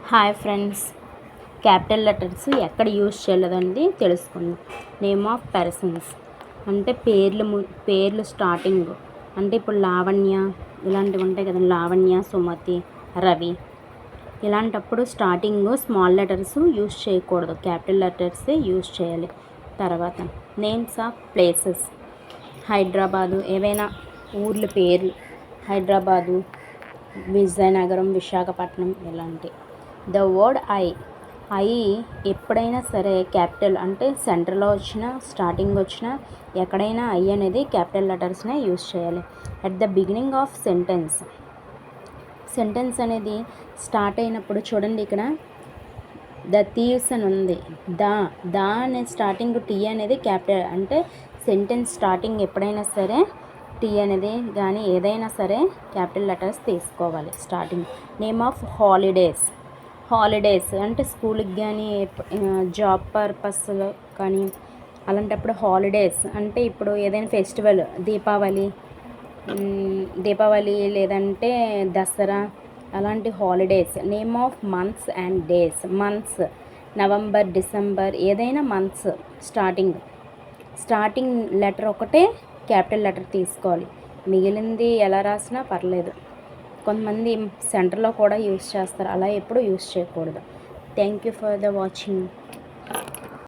Hi friends, capital letters ఎక్కడ use చేయలేదండి తెలుసుకుందాం. నేమ్ ఆఫ్ పర్సన్స్ అంటే పేర్లు స్టార్టింగ్ అంటే ఇప్పుడు లావణ్య ఇలాంటివి ఉంటాయి కదా, లావణ్య, సుమతి, రవి. ఇలాంటప్పుడు స్టార్టింగ్ స్మాల్ లెటర్స్ యూజ్ చేయకూడదు, క్యాపిటల్ లెటర్సే యూజ్ చేయాలి. తర్వాత నేమ్స్ ఆఫ్ ప్లేసెస్, హైదరాబాదు, ఏవైనా ఊర్ల పేర్లు, హైదరాబాదు, విజయనగరం, విశాఖపట్నం ఇలాంటివి. ద వర్డ్ ఐ ఎప్పుడైనా సరే క్యాపిటల్ అంటే సెంటర్లో వచ్చినా స్టార్టింగ్ వచ్చినా ఎక్కడైనా ఐ అనేది క్యాపిటల్ లెటర్స్నే యూజ్ చేయాలి. At the beginning of sentence అనేది స్టార్ట్ అయినప్పుడు చూడండి, ఇక్కడ ద థీవ్స్ అని ఉంది. దా అనే స్టార్టింగ్ టీ అనేది క్యాపిటల్ అంటే సెంటెన్స్ స్టార్టింగ్ ఎప్పుడైనా సరే టీ అనేది కానీ ఏదైనా సరే క్యాపిటల్ లెటర్స్ తీసుకోవాలి స్టార్టింగ్. నేమ్ ఆఫ్ హాలిడేస్ అంటే స్కూల్కి కానీ జాబ్ పర్పస్లో కానీ అలాంటప్పుడు హాలిడేస్ అంటే ఇప్పుడు ఏదైనా ఫెస్టివల్, దీపావళి లేదంటే దసరా అలాంటి holidays. Name of months and days, months November, December ఏదైనా మంత్స్ స్టార్టింగ్ లెటర్ ఒకటే క్యాపిటల్ లెటర్ తీసుకోవాలి, మిగిలింది ఎలా రాసినా పర్లేదు. కొంతమంది సెంటర్లో కూడా యూజ్ చేస్తారు, అలా ఎప్పుడు యూజ్ చేయకూడదు. Thank you for the watching.